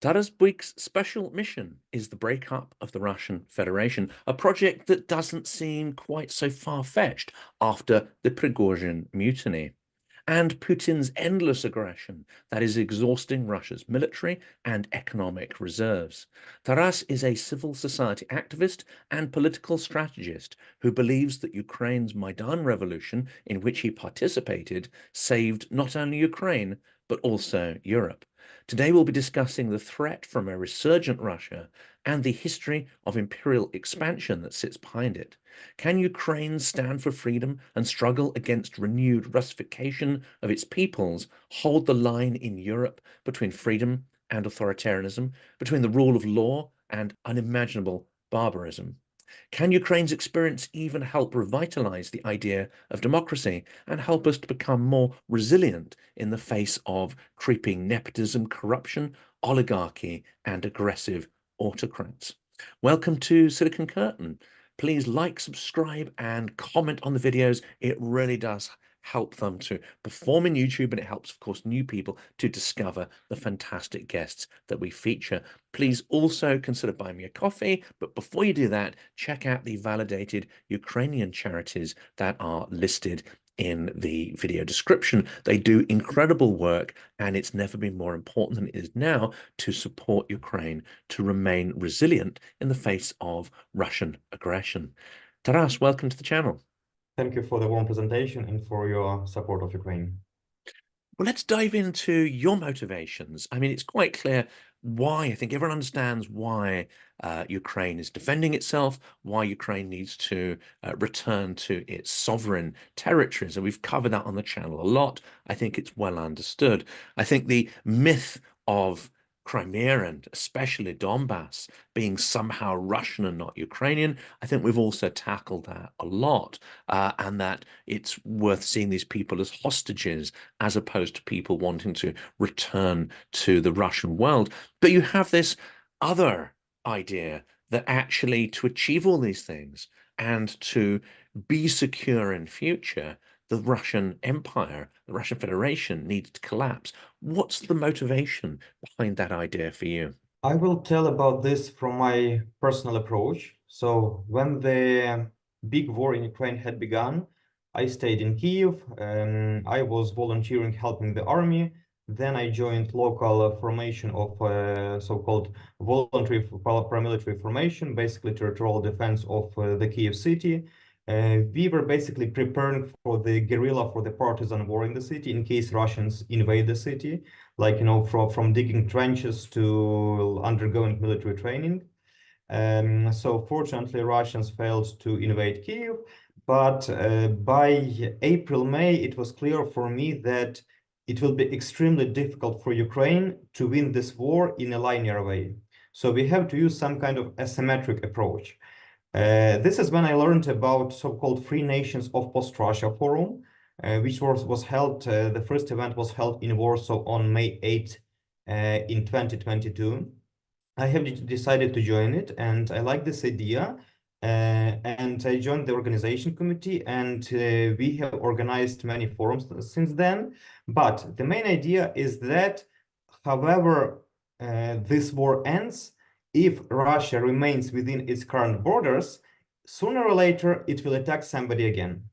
Taras Buik's special mission is the breakup of the Russian Federation, a project that doesn't seem quite so far-fetched after the Prigozhin mutiny, and Putin's endless aggression that is exhausting Russia's military and economic reserves. Taras is a civil society activist and political strategist who believes that Ukraine's Maidan revolution, in which he participated, saved not only Ukraine, but also Europe. Today we'll be discussing the threat from a resurgent Russia and the history of imperial expansion that sits behind it. Can Ukraine stand for freedom and struggle against renewed Russification of its peoples, hold the line in Europe between freedom and authoritarianism, between the rule of law and unimaginable barbarism? Can Ukraine's experience even help revitalize the idea of democracy and help us to become more resilient in the face of creeping nepotism, corruption, oligarchy, and aggressive autocrats? Welcome to Silicon Curtain. Please like, subscribe, and comment on the videos. It really does help them to perform in YouTube, and it helps, of course, new people to discover the fantastic guests that we feature. Please also consider buying me a coffee, but before you do that, check out the validated Ukrainian charities that are listed in the video description. They do incredible work, and it's never been more important than it is now to support Ukraine to remain resilient in the face of Russian aggression. Taras, welcome to the channel. Thank you for the warm presentation and for your support of Ukraine. Well, let's dive into your motivations. I mean, it's quite clear why. I think everyone understands why Ukraine is defending itself, why Ukraine needs to return to its sovereign territories. And we've covered that on the channel a lot. I think it's well understood. I think the myth of Crimea and especially Donbass being somehow Russian and not Ukrainian, I think we've also tackled that a lot, and that it's worth seeing these people as hostages as opposed to people wanting to return to the Russian world. But you have this other idea that actually to achieve all these things and to be secure in future, the Russian Empire, the Russian Federation needs to collapse. What's the motivation behind that idea for you? I will tell about this from my personal approach. So when the big war in Ukraine had begun, I stayed in Kyiv. I was volunteering, helping the army. Then I joined local formation of so-called voluntary paramilitary formation, basically territorial defense of the Kyiv city. We were basically preparing for the guerrilla, for the partisan war in the city in case Russians invade the city, like, from digging trenches to undergoing military training. So fortunately, Russians failed to invade Kyiv, but by April, May, it was clear for me that it will be extremely difficult for Ukraine to win this war in a linear way. So we have to use some kind of asymmetric approach. This is when I learned about so-called Free Nations of PostRussia Forum, which was held, the first event was held in Warsaw on May 8 in 2022. I have decided to join it, and I like this idea. And I joined the organization committee, and we have organized many forums since then. But the main idea is that, however this war ends, if Russia remains within its current borders, sooner or later it will attack somebody again.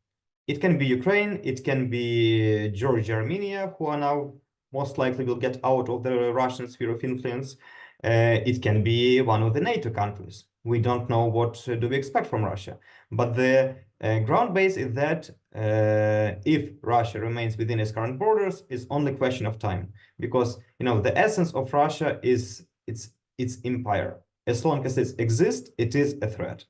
It can be Ukraine, it can be Georgia, Armenia, who are now most likely will get out of the Russian sphere of influence. It can be one of the NATO countries. We don't know what do we expect from Russia. But the ground base is that if Russia remains within its current borders, it's only a question of time. Because, the essence of Russia is its empire. As long as it exists, it is a threat.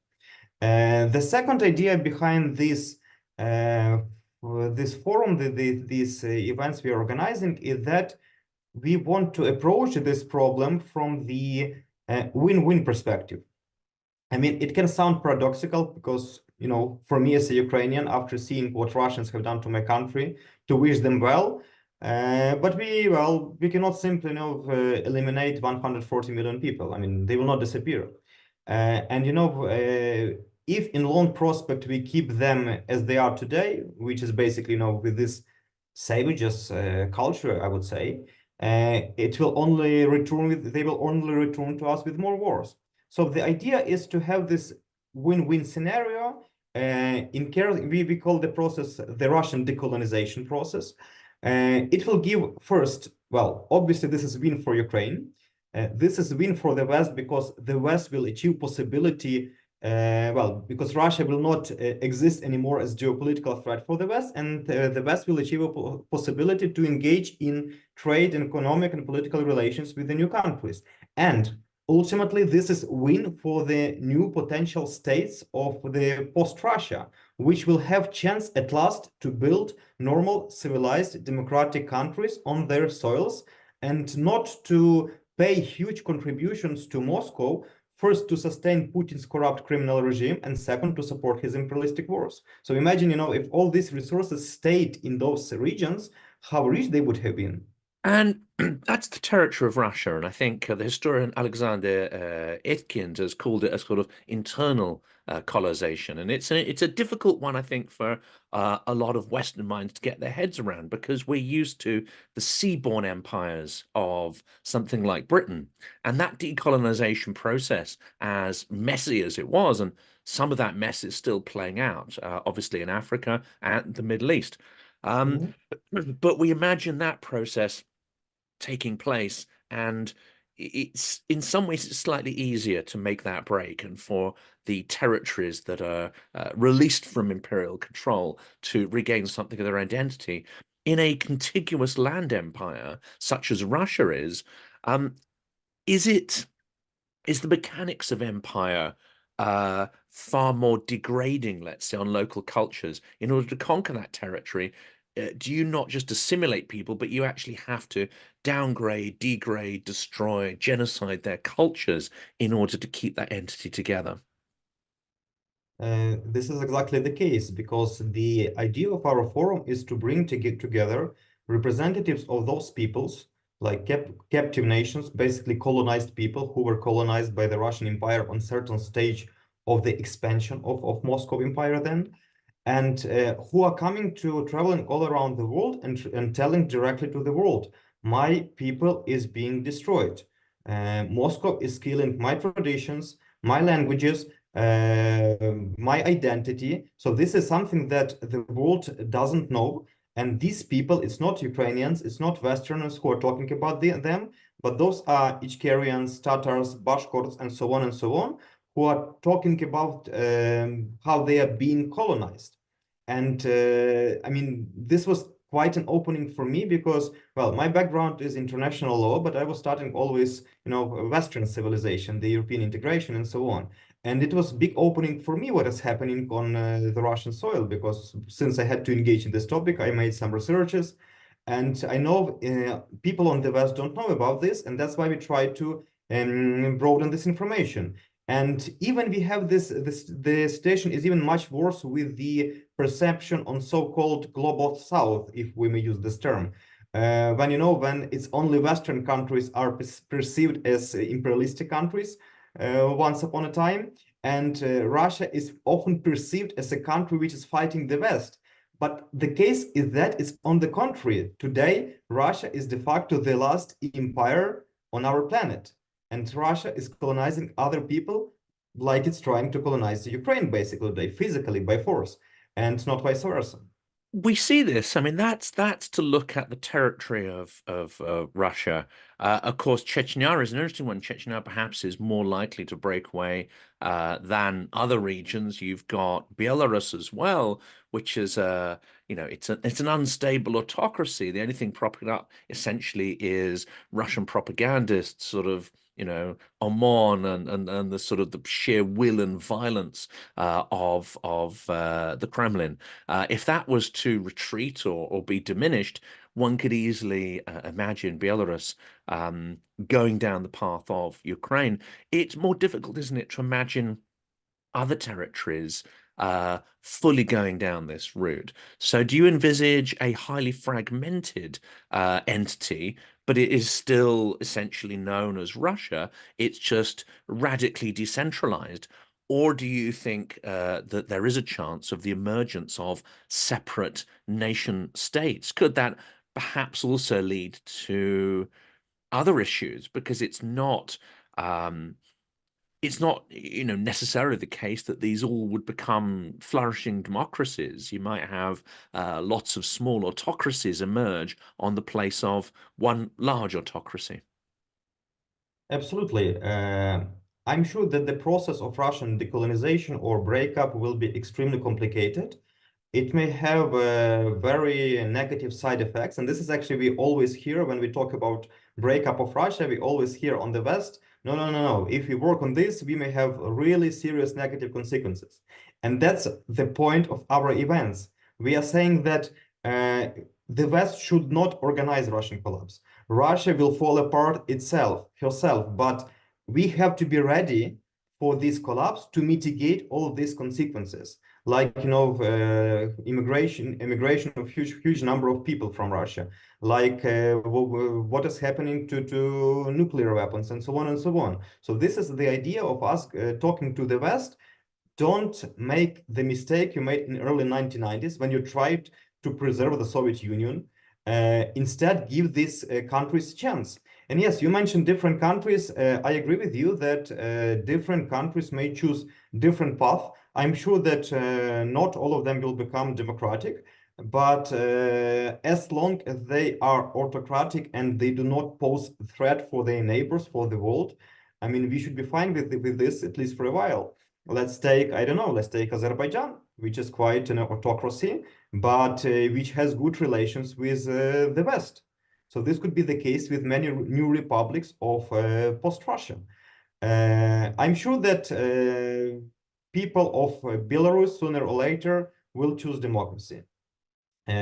The second idea behind this forum, these events we are organizing, is that we want to approach this problem from the win-win perspective. I mean, it can sound paradoxical because, for me as a Ukrainian, after seeing what Russians have done to my country, to wish them well, but we cannot simply, eliminate 140 million people. I mean, they will not disappear. And, if in long prospect we keep them as they are today, which is basically, with this savages culture, I would say, it will only return with they will only return to us with more wars. So the idea is to have this win-win scenario. We call the process the Russian decolonization process. It will give first, well, obviously this is a win for Ukraine. This is a win for the West because the West will achieve possibility, well, because Russia will not exist anymore as geopolitical threat for the West, and the West will achieve a possibility to engage in trade and economic and political relations with the new countries. And ultimately, this is a win for the new potential states of the post-Russia, which will have chance at last to build normal, civilized, democratic countries on their soils and not to pay huge contributions to Moscow, first to sustain Putin's corrupt criminal regime, and second to support his imperialistic wars. So imagine, if all these resources stayed in those regions, how rich they would have been. And that's the territory of Russia. And I think the historian Alexander Etkind has called it a sort of internal colonization. And it's a difficult one, I think, for a lot of Western minds to get their heads around because we're used to the seaborne empires of something like Britain. And that decolonization process, as messy as it was, and some of that mess is still playing out, obviously in Africa and the Middle East. Um, Mhm. but we imagine that process taking place, and it's in some ways it's slightly easier to make that break and for the territories that are released from imperial control to regain something of their identity in a contiguous land empire such as Russia is. um, is it is the mechanics of empire far more degrading, let's say, on local cultures in order to conquer that territory? Do you not just assimilate people, but you actually have to downgrade, degrade, destroy, genocide their cultures in order to keep that entity together? This is exactly the case because the idea of our forum is to bring together representatives of those peoples, like captive nations, basically colonized people who were colonized by the Russian Empire on certain stage of the expansion of Moscow Empire then, and who are coming to traveling all around the world and telling directly to the world, my people is being destroyed. Moscow is killing my traditions, my languages, my identity. So this is something that the world doesn't know. And these people, it's not Ukrainians, it's not Westerners who are talking about them, but those are Ichkerians, Tatars, Bashkorts, and so on, who are talking about how they are being colonized. And I mean, this was quite an opening for me because, well, my background is international law, but I was starting always, Western civilization, the European integration, and so on. And it was big opening for me what is happening on the Russian soil, because since I had to engage in this topic, I made some researches. And I know people on the West don't know about this, and that's why we try to broaden this information. And even we have the situation is even much worse with the perception on so-called global South, if we may use this term. When it's only Western countries are perceived as imperialistic countries once upon a time, and Russia is often perceived as a country which is fighting the West. But the case is that it's on the contrary. Today, Russia is de facto the last empire on our planet. And Russia is colonizing other people like it's trying to colonize the Ukraine, basically, physically by force, and not vice versa. We see this. I mean, that's to look at the territory of Russia. Of course, Chechnya is an interesting one. Chechnya perhaps is more likely to break away than other regions. You've got Belarus as well, which is it's an unstable autocracy. The only thing propping it up essentially is Russian propagandists, sort of, OMON and the sort of the sheer will and violence of the Kremlin. If that was to retreat or be diminished, one could easily imagine Belarus going down the path of Ukraine. It's more difficult, isn't it, to imagine other territories fully going down this route. So, do you envisage a highly fragmented entity, but it is still essentially known as Russia? It's just radically decentralized. Or do you think that there is a chance of the emergence of separate nation states? Could that perhaps also lead to other issues because it's not, necessarily the case that these all would become flourishing democracies. You might have lots of small autocracies emerge on the place of one large autocracy. Absolutely. I'm sure that the process of Russian decolonization or breakup will be extremely complicated. It may have very negative side effects. And this is actually, we always hear when we talk about breakup of Russia, we always hear on the West, no, no, no, no. If we work on this, we may have really serious negative consequences. And that's the point of our events. We are saying that the West should not organize Russian collapse. Russia will fall apart herself, but we have to be ready for this collapse to mitigate all of these consequences, like immigration of huge number of people from Russia, like what is happening to nuclear weapons and so on and so on. So this is the idea of us talking to the West. Don't make the mistake you made in early 1990s when you tried to preserve the Soviet Union. Instead, give these countries a chance. And yes, you mentioned different countries. I agree with you that different countries may choose different path. I'm sure that not all of them will become democratic, but as long as they are autocratic and they do not pose threat for their neighbors, for the world, I mean, we should be fine with this at least for a while. Let's take, I don't know, let's take Azerbaijan, which is quite an autocracy, but which has good relations with the West. So this could be the case with many new republics of post-Russia. I'm sure that people of Belarus sooner or later will choose democracy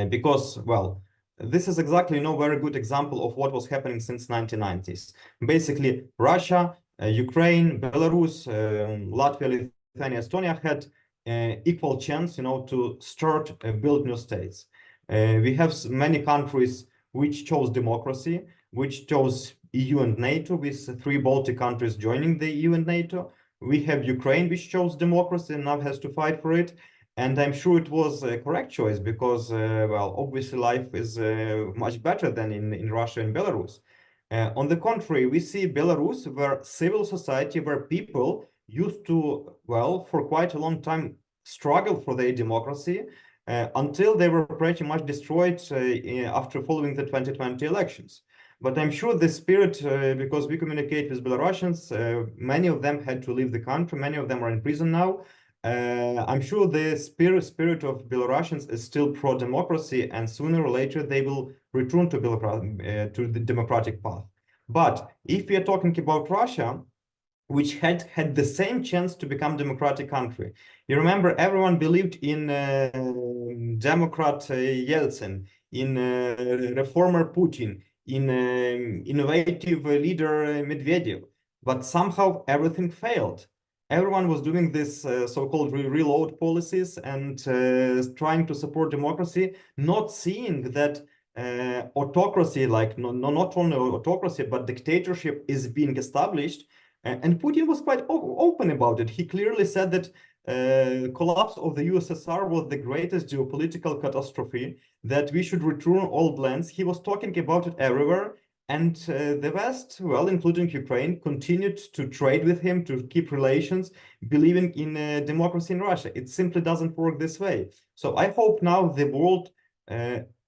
because, well, this is exactly, very good example of what was happening since 1990s. Basically, Russia, Ukraine, Belarus, Latvia, Lithuania, Estonia had equal chance, to start build new states. We have many countries which chose democracy, which chose EU and NATO, with 3 Baltic countries joining the EU and NATO. We have Ukraine, which chose democracy and now has to fight for it. And I'm sure it was a correct choice because, well, obviously life is much better than in Russia and Belarus. On the contrary, we see Belarus, where civil society, where people used to, well, for quite a long time, struggle for their democracy until they were pretty much destroyed after following the 2020 elections. But I'm sure the spirit, because we communicate with Belarusians, many of them had to leave the country, many of them are in prison now. I'm sure the spirit of Belarusians is still pro-democracy, and sooner or later they will return to the democratic path. But if we are talking about Russia, which had the same chance to become democratic country, you remember everyone believed in Democrat Yeltsin, in reformer Putin, in innovative leader Medvedev, but somehow everything failed. Everyone was doing this so-called reload policies and trying to support democracy, not seeing that autocracy, like not only autocracy, but dictatorship is being established. And Putin was quite open about it. He clearly said that collapse of the USSR was the greatest geopolitical catastrophe, that we should return old lands. He was talking about it everywhere. And the West, well, including Ukraine, continued to trade with him, to keep relations, believing in democracy in Russia. It simply doesn't work this way. So I hope now the world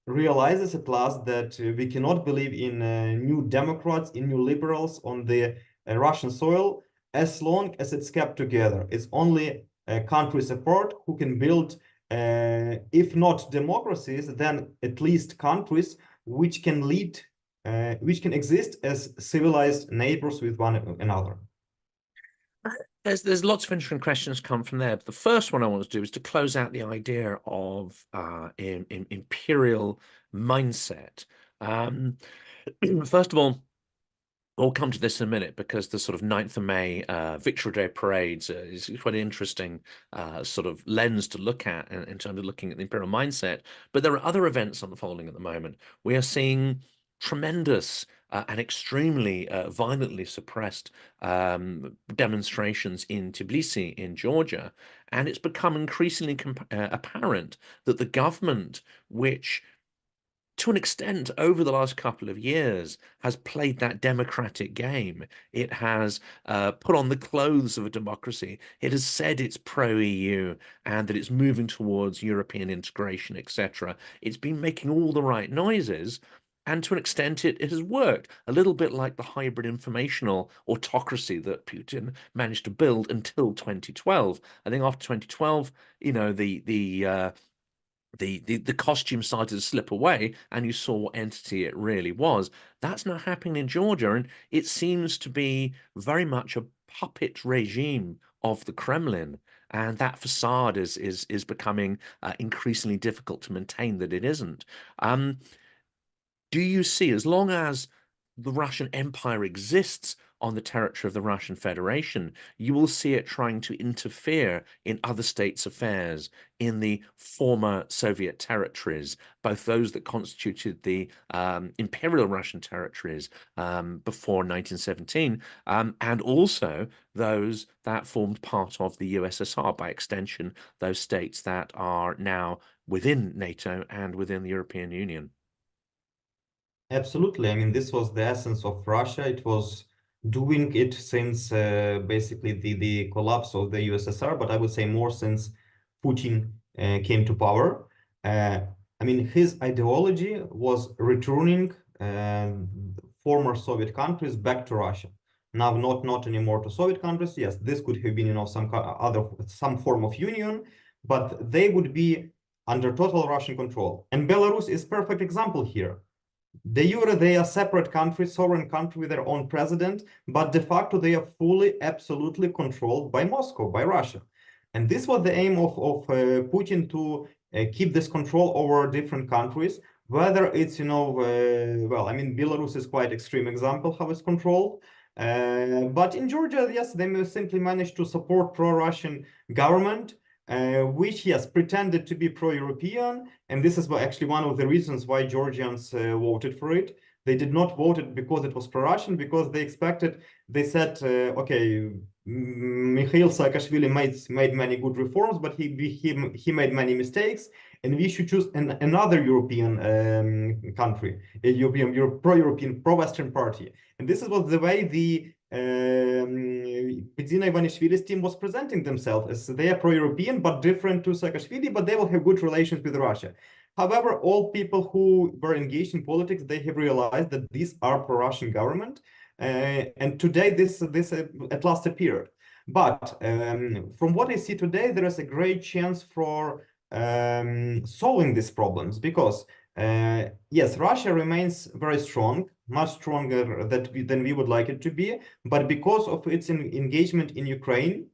realizes at last that we cannot believe in new Democrats, in new liberals on the Russian soil, as long as it's kept together. It's only countries apart who can build, if not democracies, then at least countries which can lead, which can exist as civilized neighbors with one another. There's lots of interesting questions come from there. But the first one I want to do is to close out the idea of imperial mindset. First of all, we'll come to this in a minute because the sort of 9th of May Victory Day parades is quite an interesting sort of lens to look at in terms of looking at the imperial mindset. But there are other events unfolding at the moment. We are seeing tremendous and extremely violently suppressed demonstrations in Tbilisi, in Georgia. And it's become increasingly apparent that the government, which to an extent, over the last couple of years, has played that democratic game. It has put on the clothes of a democracy. It has said it's pro-EU and that it's moving towards European integration, etc. It's been making all the right noises. And to an extent, it has worked. A little bit like the hybrid informational autocracy that Putin managed to build until 2012. I think after 2012, you know, the costume started to slip away and you saw what entity it really was. That's not happening in Georgia, and it seems to be very much a puppet regime of the Kremlin, and that facade is becoming increasingly difficult to maintain that it isn't. Um, do you see, as long as the Russian Empire exists on the territory of the Russian Federation, you will see it trying to interfere in other states' affairs in the former Soviet territories, both those that constituted the imperial Russian territories before 1917, and also those that formed part of the USSR, by extension, those states that are now within NATO and within the European Union. Absolutely. I mean, this was the essence of Russia. It was doing it since basically the collapse of the USSR, but I would say more since Putin came to power. I mean, his ideology was returning former Soviet countries back to Russia. Now, not anymore to Soviet countries. Yes, this could have been, some form of union, but they would be under total Russian control. And Belarus is perfect example here. De jure, they are separate countries, sovereign country with their own president, but de facto they are fully, absolutely controlled by Moscow, by Russia. And this was the aim of Putin, to keep this control over different countries, whether it's, well, I mean, Belarus is quite extreme example how it's controlled. But in Georgia, yes, they simply managed to support pro-Russian government, which, yes, pretended to be pro-European. And this is actually one of the reasons why Georgians voted for it. They did not vote it because it was pro-Russian, because they expected, they said, okay, Mikhail Saakashvili made many good reforms, but he made many mistakes, and we should choose another European country, a pro-European, pro-Western party. And this was the way the Medina Ivanishvili's team was presenting themselves, as they are pro-European, but different to Saakashvili, but they will have good relations with Russia. However, all people who were engaged in politics, they have realized that these are pro-Russian government. And today, this at last appeared. But from what I see today, there is a great chance for solving these problems, because yes, Russia remains very strong, much stronger than we would like it to be. But because of its engagement in Ukraine,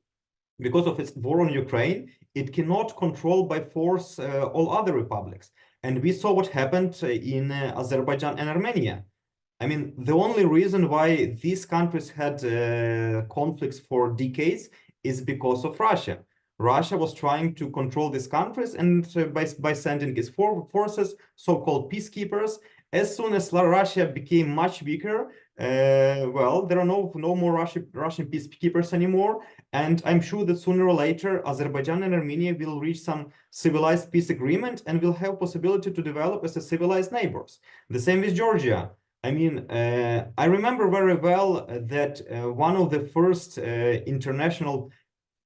because of its war on Ukraine, it cannot control by force all other republics. And we saw what happened in Azerbaijan and Armenia. I mean, the only reason why these countries had conflicts for decades is because of Russia. Russia was trying to control these countries, and by sending its forces, so-called peacekeepers. As soon as Russia became much weaker, well, there are no more Russian peacekeepers anymore. And I'm sure that sooner or later, Azerbaijan and Armenia will reach some civilized peace agreement and will have possibility to develop as a civilized neighbors. The same with Georgia. I mean, I remember very well that one of the first international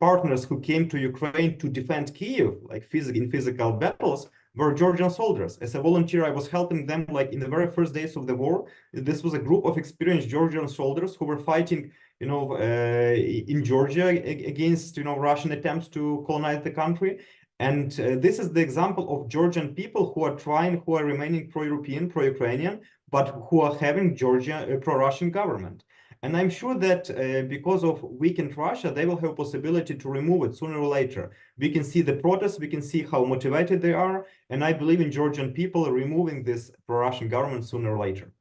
partners who came to Ukraine to defend Kiev, like in physical battles, were Georgian soldiers. As a volunteer, I was helping them, like in the very first days of the war. This was a group of experienced Georgian soldiers who were fighting, in Georgia against, Russian attempts to colonize the country. And this is the example of Georgian people who are remaining pro-European, pro-Ukrainian, but who are having Georgia a pro-Russian government. And I'm sure that because of weakened Russia, they will have possibility to remove it sooner or later. We can see the protests, we can see how motivated they are, and I believe in Georgian people removing this pro-Russian government sooner or later.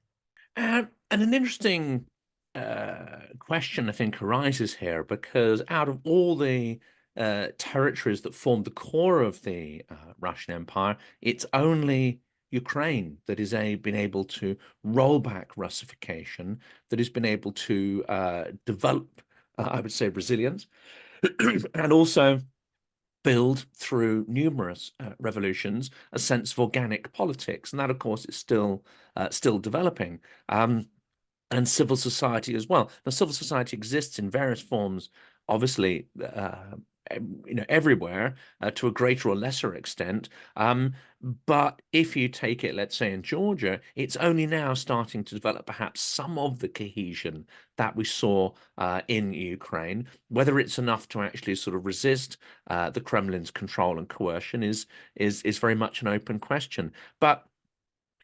And an interesting question, I think, arises here, because out of all the territories that formed the core of the Russian Empire, it's only Ukraine that has been able to roll back Russification, that has been able to develop, I would say, resilience, and also build through numerous revolutions a sense of organic politics, and that, of course, is still developing. And civil society as well. Now, civil society exists in various forms, obviously, everywhere to a greater or lesser extent. But if you take it, let's say in Georgia, it's only now starting to develop perhaps some of the cohesion that we saw in Ukraine. Whether it's enough to actually sort of resist the Kremlin's control and coercion is very much an open question. But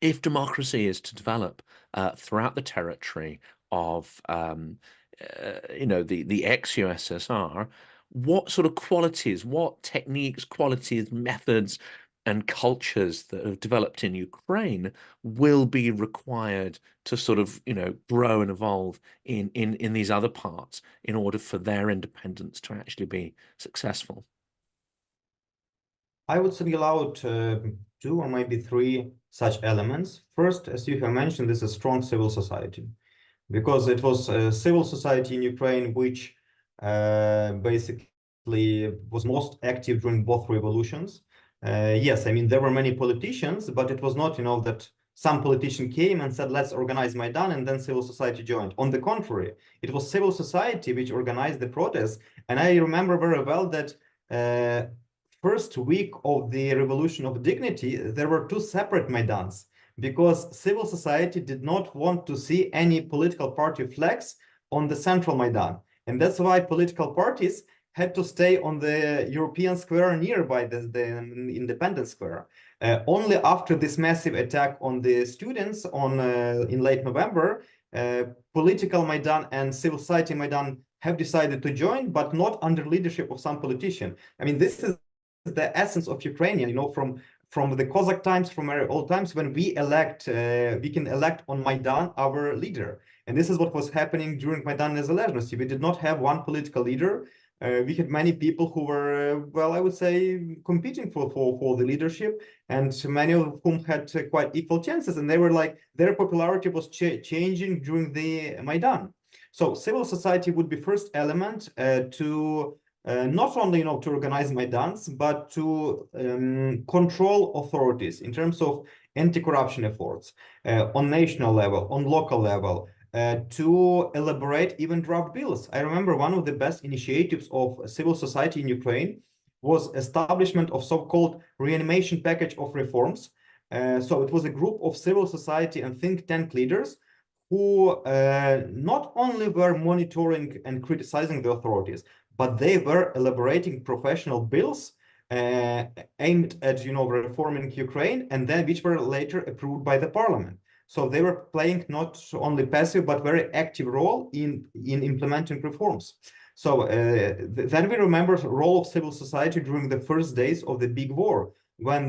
if democracy is to develop throughout the territory of the ex-USSR, what sort of qualities, what techniques, qualities, methods, and cultures that have developed in Ukraine will be required to sort of, grow and evolve in these other parts in order for their independence to actually be successful? I would single out two or maybe three such elements. First, as you have mentioned, this is strong civil society, because it was civil society in Ukraine which basically was most active during both revolutions. Yes, I mean, there were many politicians, but it was not, that some politician came and said, let's organize Maidan, and then civil society joined. On the contrary, it was civil society which organized the protests. And I remember very well that first week of the Revolution of Dignity, there were two separate Maidans, because civil society did not want to see any political party flags on the central Maidan. And that's why political parties had to stay on the European square nearby the Independence Square. Only after this massive attack on the students in late November, political Maidan and civil society Maidan have decided to join, but not under leadership of some politician. I mean, this is the essence of Ukrainian, from the Cossack times, from very old times, when we can elect on Maidan our leader. And this is what was happening during Maidan Nezalezhnosti. We did not have one political leader. We had many people who were, well, I would say, competing for the leadership, and many of whom had quite equal chances. And they were like, their popularity was changing during the Maidan. So civil society would be first element to not only to organize Maidans, but to control authorities in terms of anti-corruption efforts on national level, on local level, to elaborate even draft bills. I remember one of the best initiatives of civil society in Ukraine was establishment of so-called reanimation package of reforms. So it was a group of civil society and think tank leaders who not only were monitoring and criticizing the authorities, but they were elaborating professional bills aimed at reforming Ukraine, and then which were later approved by the parliament. So they were playing not only passive but very active role in implementing reforms. So then we remember the role of civil society during the first days of the big war, when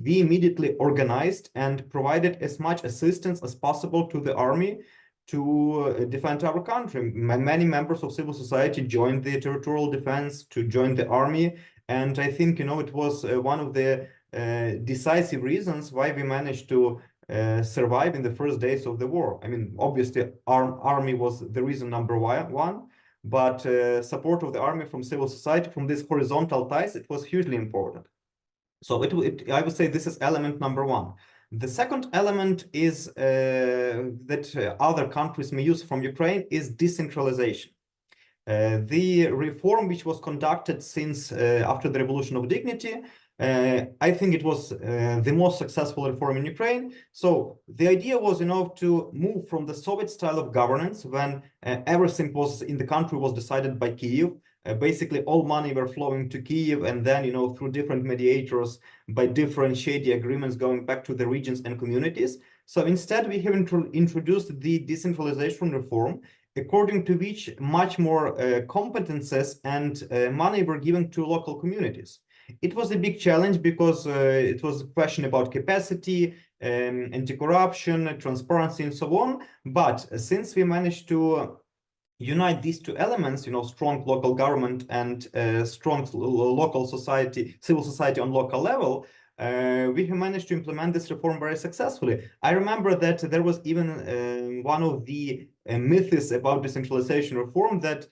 we immediately organized and provided as much assistance as possible to the army to defend our country. Many members of civil society joined the territorial defense, to join the army. And I think, it was one of the decisive reasons why we managed to survive in the first days of the war. I mean, obviously, army was the reason number one, but support of the army from civil society, from these horizontal ties, it was hugely important. So I would say this is element number one. The second element is that other countries may use from Ukraine is decentralization. The reform which was conducted since after the Revolution of Dignity, I think it was the most successful reform in Ukraine. So the idea was, to move from the Soviet style of governance, when everything was in the country was decided by Kyiv. Basically, all money were flowing to Kyiv, and then, through different mediators, by different shady agreements going back to the regions and communities. So instead, we have introduced the decentralization reform, according to which much more competences and money were given to local communities. It was a big challenge because it was a question about capacity, anti-corruption, transparency, and so on. But since we managed to unite these two elements, strong local government and strong local society, civil society on local level, we have managed to implement this reform very successfully. I remember that there was even one of the myths about decentralization reform that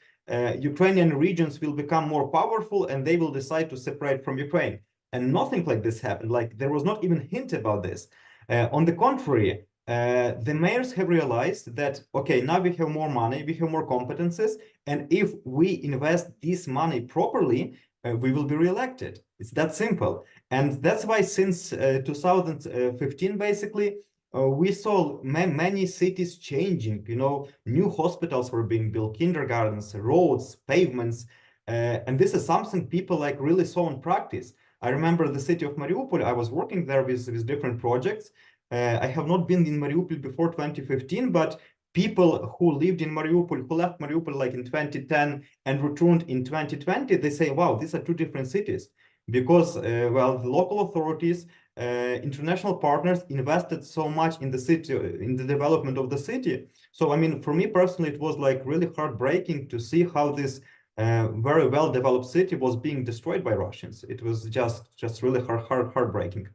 Ukrainian regions will become more powerful and they will decide to separate from Ukraine. And nothing like this happened. Like there was not even a hint about this. On the contrary, the mayors have realized that, okay, now we have more money, we have more competences, and if we invest this money properly, we will be reelected. It's that simple. And that's why since 2015, basically, we saw many cities changing, new hospitals were being built, kindergartens, roads, pavements, and this is something people like really saw in practice. I remember the city of Mariupol, I was working there with different projects. I have not been in Mariupol before 2015, but people who lived in Mariupol, who left Mariupol like in 2010 and returned in 2020, they say, wow, these are two different cities. Because, well, the local authorities, international partners invested so much in the city, in the development of the city. So, I mean, for me personally, it was like really heartbreaking to see how this very well-developed city was being destroyed by Russians. It was just really heartbreaking.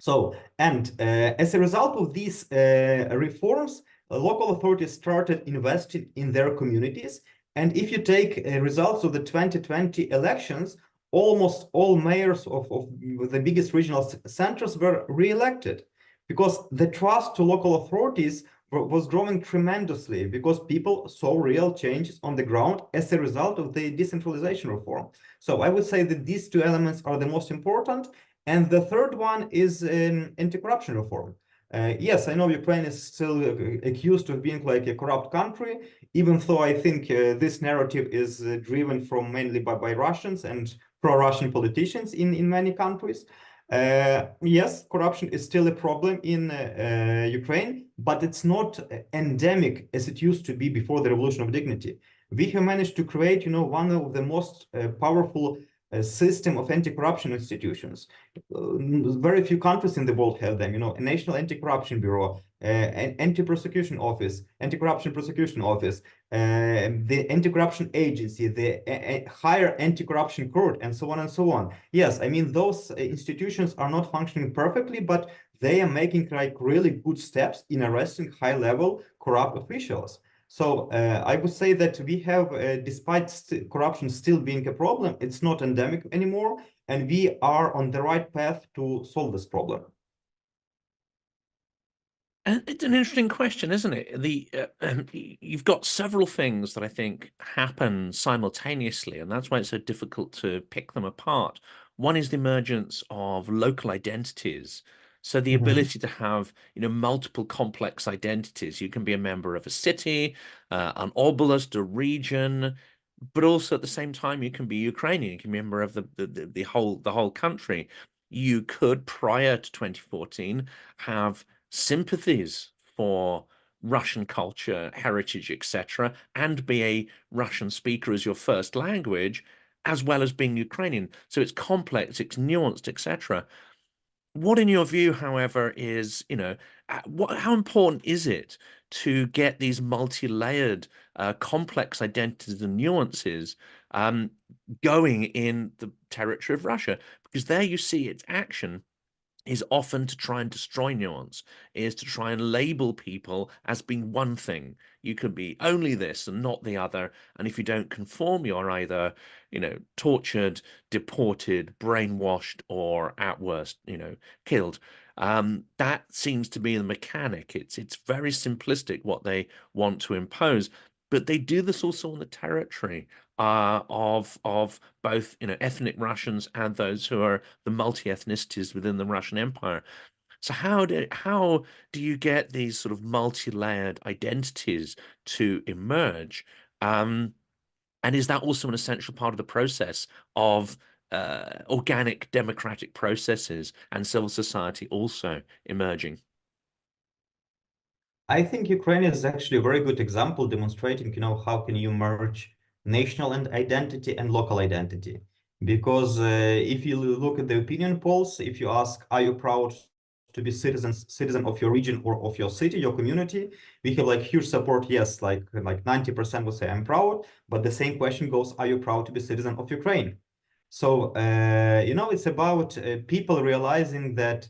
So, and as a result of these reforms, local authorities started investing in their communities. And if you take results of the 2020 elections, almost all mayors of the biggest regional centers were re-elected because the trust to local authorities was growing tremendously because people saw real changes on the ground as a result of the decentralization reform. So I would say that these two elements are the most important. And the third one is anti-corruption reform. Yes, I know Ukraine is still accused of being like a corrupt country, even though I think this narrative is driven from mainly by Russians and pro-Russian politicians in many countries. Yes, corruption is still a problem in Ukraine, but it's not endemic as it used to be before the Revolution of Dignity. We have managed to create, one of the most powerful system of anti-corruption institutions. Very few countries in the world have them, a National Anti-Corruption Bureau, an Anti-Prosecution Office, Anti-Corruption Prosecution Office, the Anti-Corruption Agency, the Higher Anti-Corruption Court, and so on and so on. Yes, I mean, those institutions are not functioning perfectly, but they are making like really good steps in arresting high-level corrupt officials. So I would say that we have, despite corruption still being a problem, it's not endemic anymore, and we are on the right path to solve this problem. And it's an interesting question, isn't it? You've got several things that I think happen simultaneously, and that's why it's so difficult to pick them apart. One is the emergence of local identities. So the ability to have, multiple complex identities. You can be a member of a city, an oblast, a region, but also at the same time you can be Ukrainian. You can be a member of the whole country. You could, prior to 2014, have sympathies for Russian culture, heritage, etc., and be a Russian speaker as your first language, as well as being Ukrainian. So it's complex, it's nuanced, etc. What, in your view, however, is, how important is it to get these multi-layered, complex identities and nuances going in the territory of Russia? Because there you see its action is often to try and destroy nuance, is to try and label people as being one thing. You could be only this and not the other. And if you don't conform, you're either, tortured, deported, brainwashed, or at worst, killed. That seems to be the mechanic. It's very simplistic what they want to impose. But they do this also on the territory of both ethnic Russians and those who are the multi-ethnicities within the Russian Empire. So how do you get these sort of multi-layered identities to emerge? And is that also an essential part of the process of organic democratic processes and civil society also emerging? I think Ukraine is actually a very good example demonstrating, how can you merge national identity and local identity. Because if you look at the opinion polls, if you ask, are you proud to be citizen of your region or of your city, your community, we have like huge support. Yes, like 90% will say I'm proud, but the same question goes, are you proud to be citizen of Ukraine? So, it's about people realizing that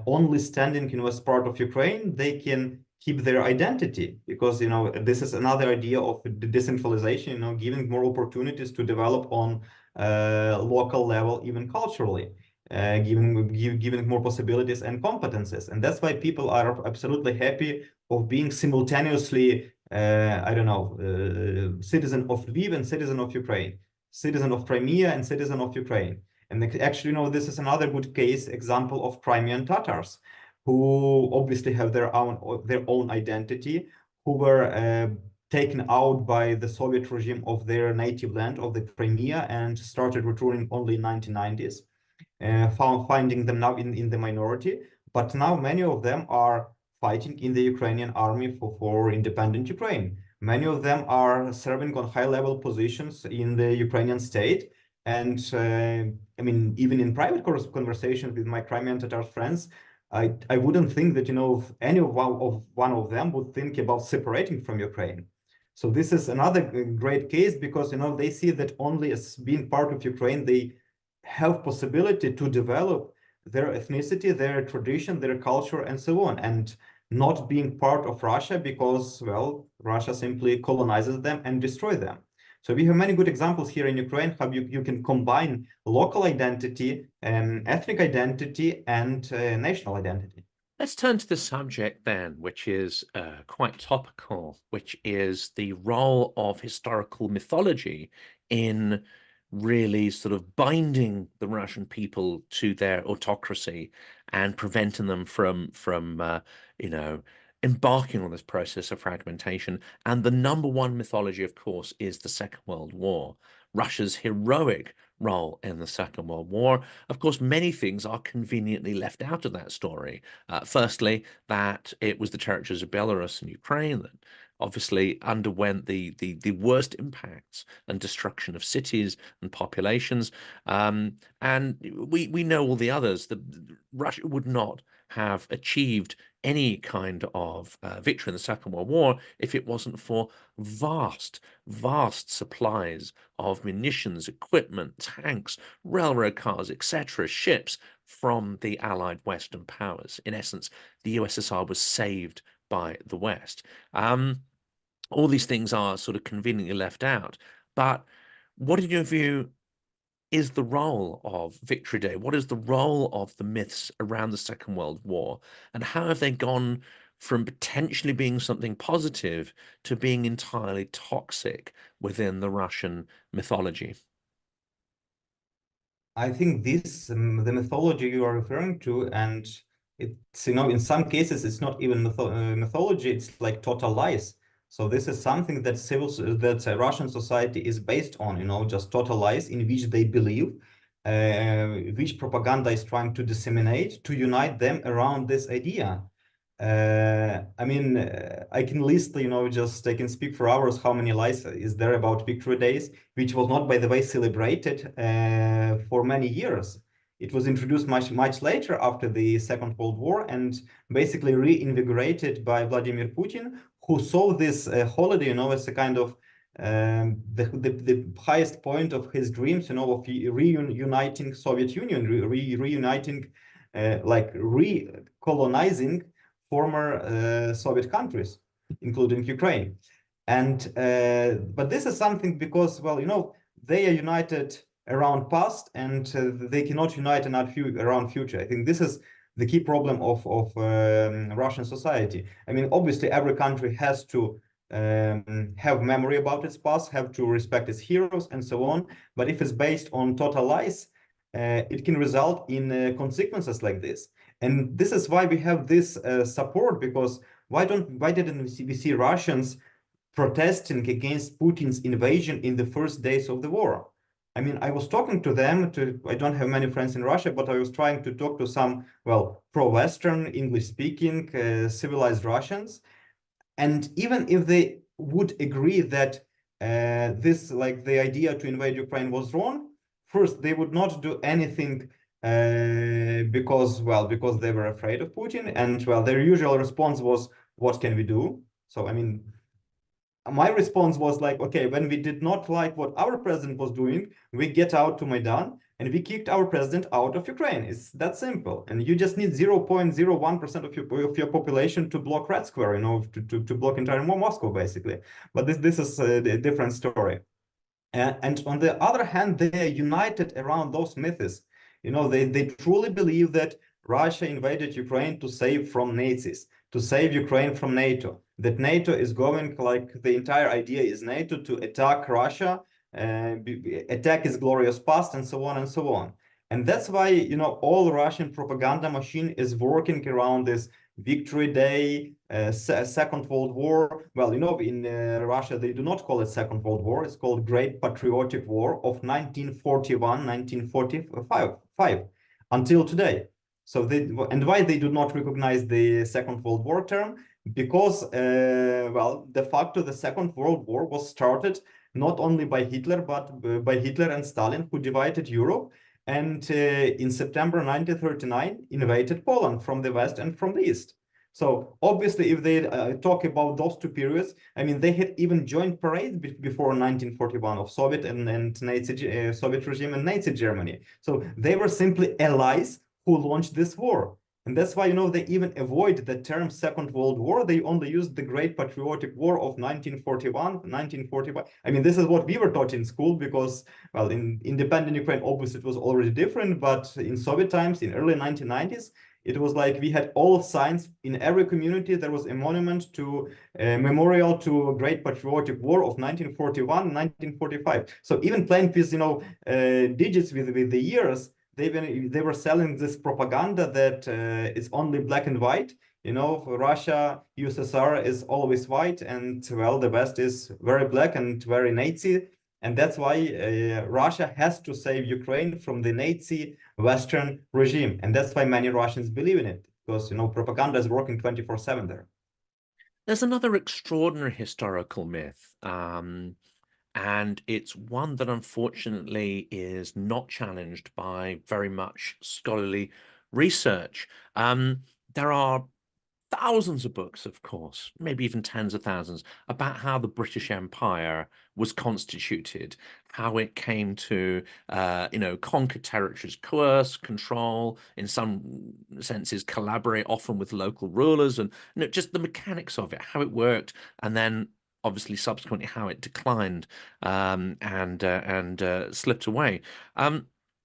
only standing, as part of Ukraine, they can keep their identity, because, you know, this is another idea of decentralization, you know, giving more opportunities to develop on local level, even culturally, giving more possibilities and competences. And that's why people are absolutely happy of being simultaneously, I don't know, citizen of Lviv and citizen of Ukraine, citizen of Crimea and citizen of Ukraine. And actually, you know, this is another good case example of Crimean Tatars, who obviously have their own identity, who were taken out by the Soviet regime of their native land of the Crimea and started returning only in 1990s, finding them now in the minority. But now many of them are fighting in the Ukrainian army for independent Ukraine. Many of them are serving on high-level positions in the Ukrainian state. And I mean, even in private conversations with my Crimean Tatar friends, I wouldn't think that, you know, any of one of them would think about separating from Ukraine. So this is another great case, because, you know, they see that only as being part of Ukraine, they have possibility to develop their ethnicity, their tradition, their culture, and so on, and not being part of Russia because, well, Russia simply colonizes them and destroys them. So we have many good examples here in Ukraine how you can combine local identity, ethnic identity, and national identity. Let's turn to the subject then, which is quite topical, which is the role of historical mythology in really sort of binding the Russian people to their autocracy and preventing them from you know, embarking on this process of fragmentation. And the number one mythology, of course, is the Second World War, Russia's heroic role in the Second World War. Of course, many things are conveniently left out of that story. Firstly, that it was the territories of Belarus and Ukraine that obviously underwent the worst impacts and destruction of cities and populations. And we know all the others. Russia would not have achieved any kind of victory in the Second World War if it wasn't for vast supplies of munitions, equipment, tanks, railroad cars, etc., ships from the Allied Western powers. In essence, the USSR was saved by the West. All these things are sort of conveniently left out. But what, in your view, is the role of Victory Day? What is the role of the myths around the Second World War? And how have they gone from potentially being something positive to being entirely toxic within the Russian mythology? I think this, the mythology you are referring to, and it's, you know, in some cases, it's not even mythology, it's like total lies. So this is something that Russian society is based on, you know, just total lies in which they believe, which propaganda is trying to disseminate to unite them around this idea. I mean, I can list, you know, just I can speak for hours how many lies is there about Victory Days, which was not, by the way, celebrated for many years. It was introduced much later after the Second World War and basically reinvigorated by Vladimir Putin, who saw this holiday, you know, as a kind of the highest point of his dreams, you know, of reuniting Soviet Union, reuniting, like recolonizing former Soviet countries, including Ukraine. And but this is something because, well, you know, they are united around past and they cannot unite around future. I think this is the key problem of Russian society. I mean, obviously, every country has to have memory about its past, have to respect its heroes, and so on. But if it's based on total lies, it can result in consequences like this. And this is why we have this support, because why didn't we see Russians protesting against Putin's invasion in the first days of the war? I mean, I was talking to them, I don't have many friends in Russia, but I was trying to talk to some, well, pro-Western, English-speaking, civilized Russians. And even if they would agree that this, like the idea to invade Ukraine was wrong, first, they would not do anything because they were afraid of Putin. And well, their usual response was, what can we do? So, I mean, my response was like, okay, when we did not like what our president was doing, we get out to Maidan and we kicked our president out of Ukraine. It's that simple. And you just need 0.01% of your population to block Red Square, to block entire Moscow, basically. But this is a different story. And on the other hand, they are united around those myths. They truly believe that Russia invaded Ukraine to save from Nazis, to save Ukraine from NATO, that NATO is going, like the entire idea is NATO to attack Russia, attack its glorious past, and so on and so on. And that's why, all Russian propaganda machine is working around this Victory Day, Second World War. Well, in Russia, they do not call it Second World War. It's called Great Patriotic War of 1941, 1945, until today. So and why they do not recognize the Second World War term? Because, well, de facto, the Second World War was started not only by Hitler, but by Hitler and Stalin, who divided Europe, and in September 1939 invaded Poland from the west and from the east. So obviously, if they talk about those two periods, I mean, they had even joint parades before 1941 of Soviet and Nazi Soviet regime and Nazi Germany. So they were simply allies who launched this war. And that's why, they even avoid the term Second World War. They only use the Great Patriotic War of 1941, 1945. I mean, this is what we were taught in school because, well, in independent Ukraine, obviously it was already different. But in Soviet times, in early 1990s, it was like we had all signs in every community. There was a monument to a memorial to Great Patriotic War of 1941, 1945. So even playing with, digits with the years, they were selling this propaganda that it's only black and white. For Russia, USSR is always white, and well, the West is very black and very Nazi. And that's why Russia has to save Ukraine from the Nazi Western regime. And that's why many Russians believe in it, because, propaganda is working 24/7 there. There's another extraordinary historical myth, and it's one that unfortunately is not challenged by very much scholarly research. There are thousands of books, of course, maybe even tens of thousands, about how the British Empire was constituted, how it came to, conquer territories, coerce, control, in some senses, collaborate often with local rulers, and just the mechanics of it, how it worked, and then obviously subsequently how it declined and slipped away.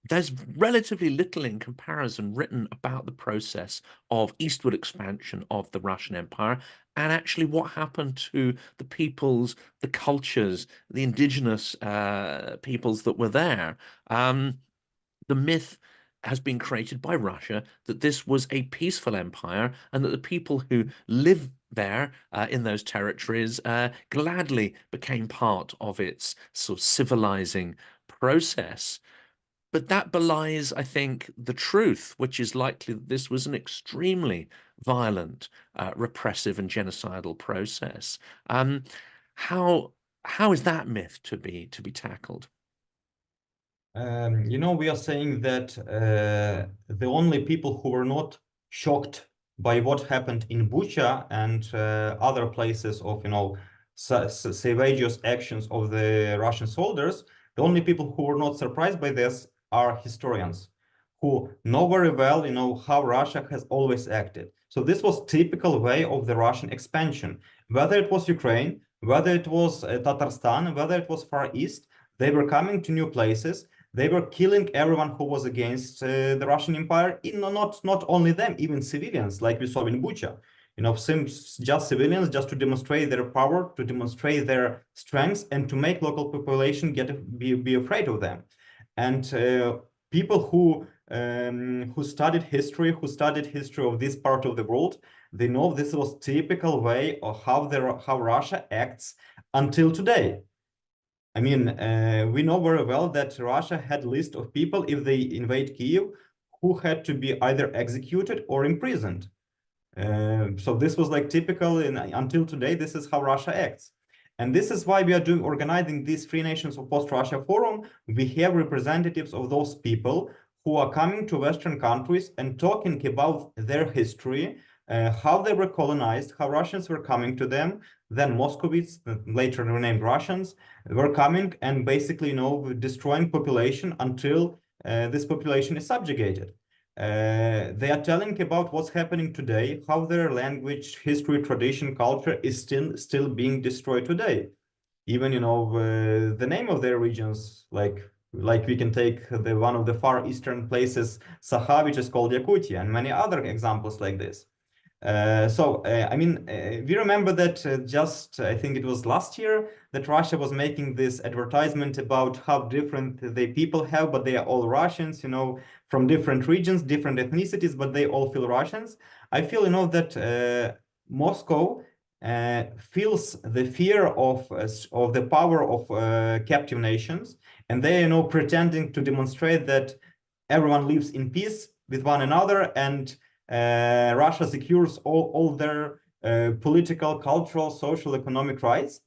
There's relatively little in comparison written about the process of eastward expansion of the Russian Empire and actually what happened to the peoples, the cultures, the indigenous peoples that were there. The myth has been created by Russia that this was a peaceful empire and that the people who live there in those territories gladly became part of its sort of civilizing process. But that belies, I think, the truth, which is likely that this was an extremely violent, repressive, and genocidal process. How is that myth to be tackled? We are saying that the only people who were not shocked by what happened in Bucha and other places of, savageous actions of the Russian soldiers, the only people who were not surprised by this are historians who know very well, how Russia has always acted. So this was typical way of the Russian expansion, whether it was Ukraine, whether it was Tatarstan, whether it was Far East, they were coming to new places. They were killing everyone who was against the Russian Empire. Not only them, even civilians, like we saw in Bucha. Just civilians, just to demonstrate their power, to demonstrate their strengths, and to make local population be afraid of them. And people who studied history, of this part of the world, they know this was typical way of how Russia acts until today. I mean, we know very well that Russia had a list of people, if they invade Kyiv, who had to be either executed or imprisoned. So this was like typical, until today, this is how Russia acts. And this is why we are organizing these Free Nations of Post-Russia Forum. We have representatives of those people who are coming to Western countries and talking about their history, how they were colonized, how Russians were coming to them, then Moscovites, later renamed Russians, were coming and basically, destroying population until this population is subjugated. They are telling about what's happening today, how their language, history, tradition, culture is still being destroyed today. Even, you know, the name of their regions, like we can take the one of the far eastern places, Sakha, which is called Yakutia, and many other examples like this. I mean, we remember that just, I think it was last year, that Russia was making this advertisement about how different the people have, but they are all Russians, you know, from different regions, different ethnicities, but they all feel Russians. I feel, you know, that Moscow feels the fear of the power of captive nations, and they, you know, pretending to demonstrate that everyone lives in peace with one another, and Russia secures all their political, cultural, social, economic rights,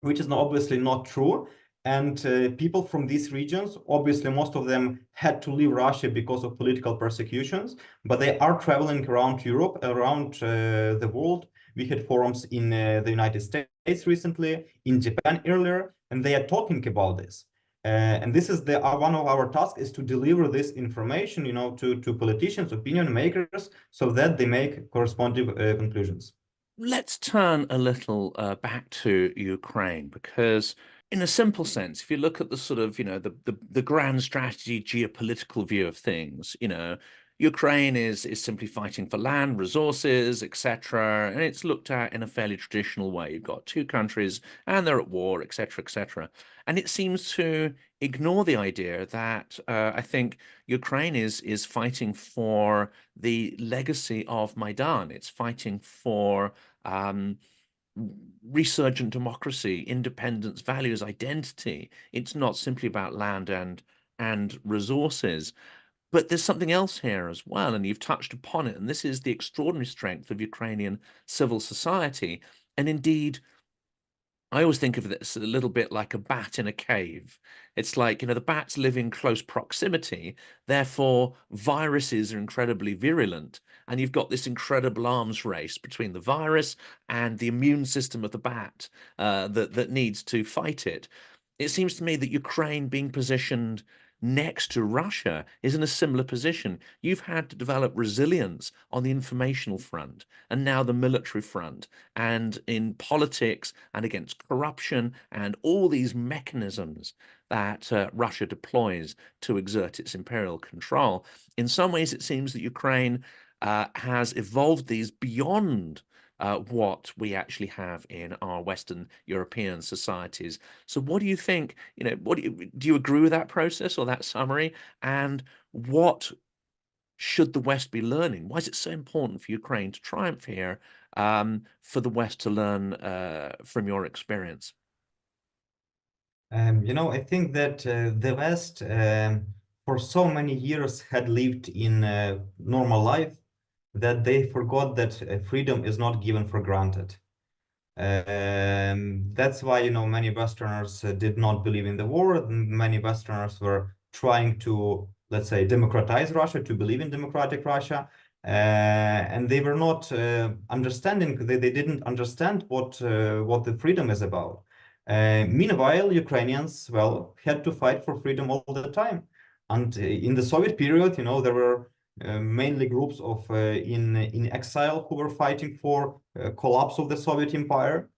which is obviously not true. And people from these regions, obviously, most of them had to leave Russia because of political persecutions, but they are traveling around Europe, around the world. We had forums in the United States recently, in Japan earlier, and they are talking about this. And this is one of our tasks is to deliver this information, you know, to politicians, opinion makers, so that they make corresponding conclusions. Let's turn a little back to Ukraine, because in a simple sense, if you look at the sort of, you know, the grand strategy, geopolitical view of things, you know, Ukraine is simply fighting for land, resources, etc. And it's looked at in a fairly traditional way. You've got two countries and they're at war, etc., etc. And it seems to ignore the idea that I think Ukraine is fighting for the legacy of Maidan. It's fighting for resurgent democracy, independence, values, identity. It's not simply about land and resources. But there's something else here as well, and you've touched upon it, and this is the extraordinary strength of Ukrainian civil society. And indeed, I always think of this a little bit like a bat in a cave. It's like, you know, the bats live in close proximity, therefore viruses are incredibly virulent, and you've got this incredible arms race between the virus and the immune system of the bat that needs to fight it. It seems to me that Ukraine being positioned next to Russia is in a similar position. You've had to develop resilience on the informational front and now the military front, and in politics and against corruption and all these mechanisms that Russia deploys to exert its imperial control. In some ways, it seems that Ukraine has evolved these beyond what we actually have in our Western European societies. So what do you think, you know, do you agree with that process or that summary? And what should the West be learning? Why is it so important for Ukraine to triumph here, for the West to learn from your experience? You know, I think that the West, for so many years, had lived in normal life that they forgot that freedom is not given for granted. That's why, you know, many Westerners did not believe in the war. Many Westerners were trying to, let's say, democratize Russia, to believe in democratic Russia. And they were not understanding, they didn't understand what the freedom is about. Meanwhile, Ukrainians, well, had to fight for freedom all the time. And in the Soviet period, you know, there were mainly groups of in exile who were fighting for collapse of the Soviet Empire,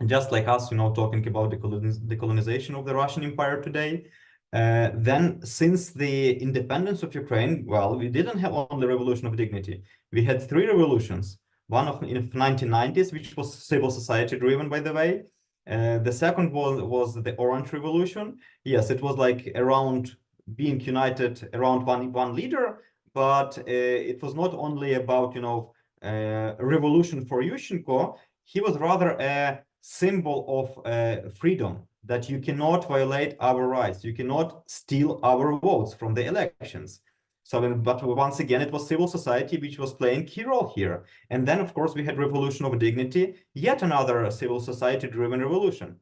just like us, you know, talking about the decolonization of the Russian Empire today. Then, since the independence of Ukraine, well, we didn't have only revolution of dignity. We had three revolutions. One of in the 1990s, which was civil society driven, by the way. The second was the Orange Revolution. Yes, it was like around being united around one leader, but it was not only about, you know, revolution for Yushchenko. He was rather a symbol of freedom, that you cannot violate our rights, you cannot steal our votes from the elections. So, but once again, it was civil society which was playing key role here. And then, of course, we had revolution of dignity, yet another civil society-driven revolution.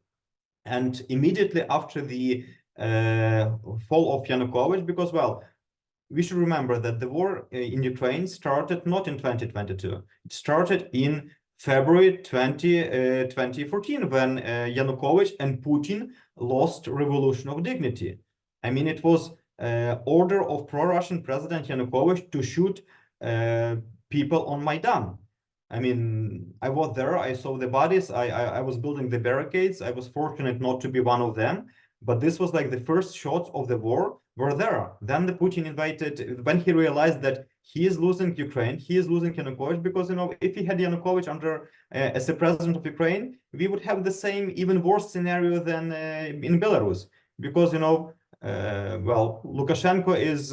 And immediately after the fall of Yanukovych, because, well, we should remember that the war in Ukraine started not in 2022. It started in February 2014, when Yanukovych and Putin lost revolution of dignity. I mean, it was order of pro-Russian President Yanukovych to shoot people on Maidan. I mean, I was there, I saw the bodies, I was building the barricades. I was fortunate not to be one of them, but this was like the first shots of the war were there. Then the Putin invaded, when he realized that he is losing Ukraine, he is losing Yanukovych, because, you know, if he had Yanukovych under as the president of Ukraine, we would have the same, even worse scenario than in Belarus, because, you know, well, Lukashenko is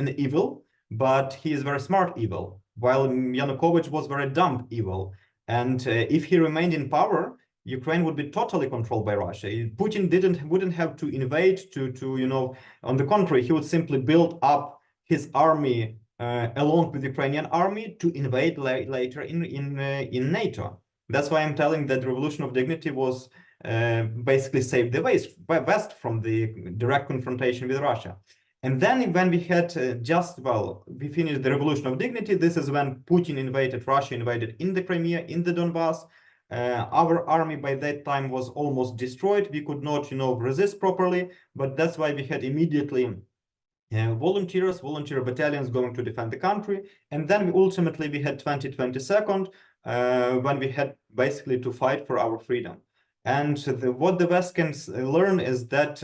an evil, but he is very smart evil, while Yanukovych was very dumb evil. And if he remained in power, Ukraine would be totally controlled by Russia. Putin wouldn't have to invade to you know, on the contrary, he would simply build up his army along with the Ukrainian army to invade later in NATO. That's why I'm telling that the Revolution of Dignity was basically saved the West from the direct confrontation with Russia. And then when we had we finished the Revolution of Dignity, this is when Putin invaded, Russia invaded in the Crimea, in the Donbass. Our army by that time was almost destroyed. We could not, you know, resist properly, but that's why we had immediately volunteer battalions going to defend the country. And then ultimately we had 2022, when we had basically to fight for our freedom. And what the West can learn is that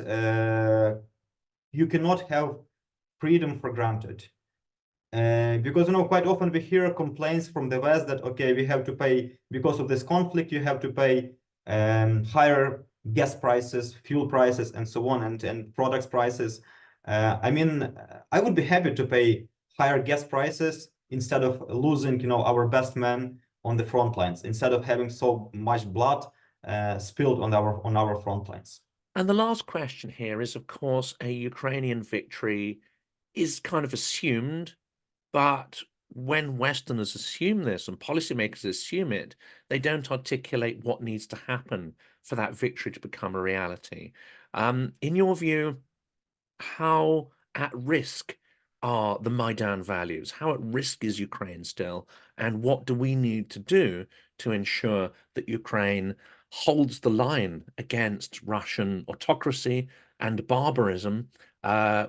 you cannot have freedom for granted. Because, you know, quite often we hear complaints from the West that, okay, we have to pay, because of this conflict, you have to pay higher gas prices, fuel prices, and so on, and products prices. I mean, I would be happy to pay higher gas prices instead of losing, you know, our best men on the front lines, instead of having so much blood spilled on our front lines. And the last question here is, of course, a Ukrainian victory is kind of assumed, but when Westerners assume this and policymakers assume it, they don't articulate what needs to happen for that victory to become a reality. In your view, how at risk are the Maidan values? How at risk is Ukraine still? And what do we need to do to ensure that Ukraine holds the line against Russian autocracy and barbarism,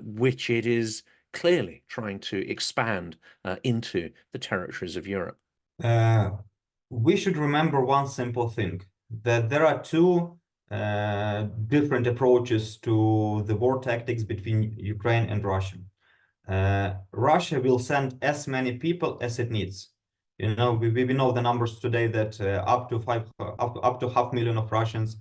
which it is clearly trying to expand into the territories of Europe? We should remember one simple thing, that there are two different approaches to the war tactics between Ukraine and Russia. Russia will send as many people as it needs. You know, we know the numbers today that up to 500,000 of Russians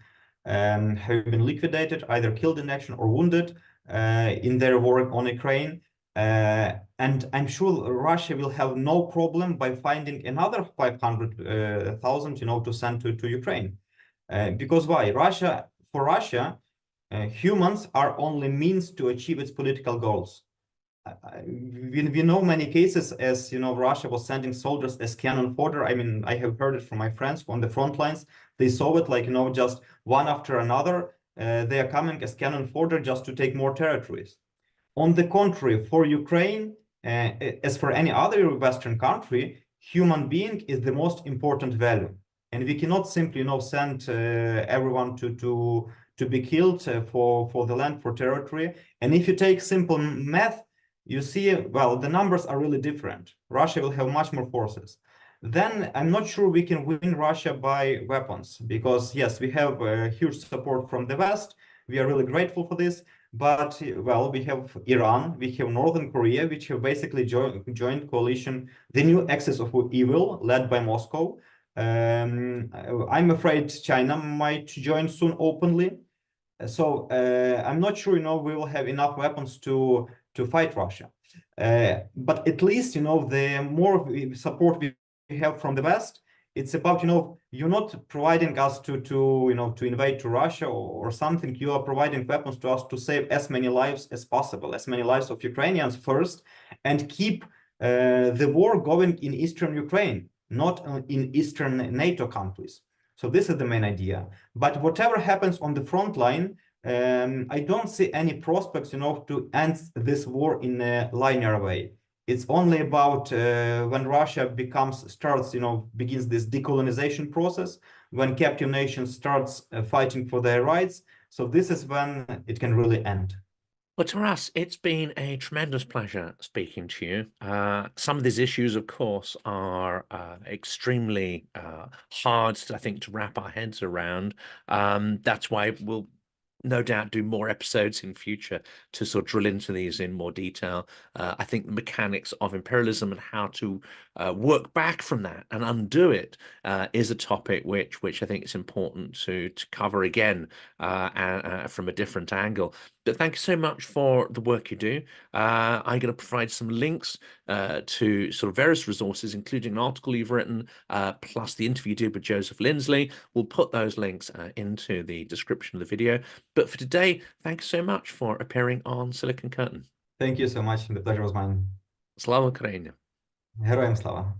have been liquidated, either killed in action or wounded in their war on Ukraine. And I'm sure Russia will have no problem by finding another 500,000, you know, to send to Ukraine. Because why? For Russia, humans are only means to achieve its political goals. We know many cases, as you know, Russia was sending soldiers as cannon fodder. I mean, I have heard it from my friends on the front lines. They saw it like, you know, just one after another. They are coming as cannon fodder just to take more territories. On the contrary, for Ukraine, as for any other Western country, human being is the most important value. And we cannot simply, you know, send everyone to be killed for the land, for territory. And if you take simple math, you see, well, the numbers are really different. Russia will have much more forces. Then I'm not sure we can win Russia by weapons, because yes, we have huge support from the West. We are really grateful for this. But, well, we have Iran, we have Northern Korea, which have basically joined coalition, the new axis of evil led by Moscow. I'm afraid China might join soon openly. So I'm not sure, you know, we will have enough weapons to fight Russia. But at least, you know, the more support we have from the West, it's about, you know, you're not providing us to you know, to invade to Russia or something. You are providing weapons to us to save as many lives as possible, as many lives of Ukrainians first, and keep the war going in Eastern Ukraine, not in Eastern NATO countries. So this is the main idea. But whatever happens on the front line, I don't see any prospects, you know, to end this war in a linear way. It's only about when Russia starts, you know, begins this decolonization process, when captive nations starts fighting for their rights. So this is when it can really end. Well, Taras, it's been a tremendous pleasure speaking to you. Some of these issues, of course, are extremely hard, I think, to wrap our heads around. That's why we'll no doubt do more episodes in future to sort of drill into these in more detail. I think the mechanics of imperialism and how to work back from that and undo it is a topic which I think is important to cover again from a different angle. But thank you so much for the work you do. I'm going to provide some links to sort of various resources, including an article you've written, plus the interview you did with Joseph Lindsley. We'll put those links into the description of the video. But for today, thanks so much for appearing on Silicon Curtain. Thank you so much. The pleasure was mine. Slava Ukraini. Героям слава.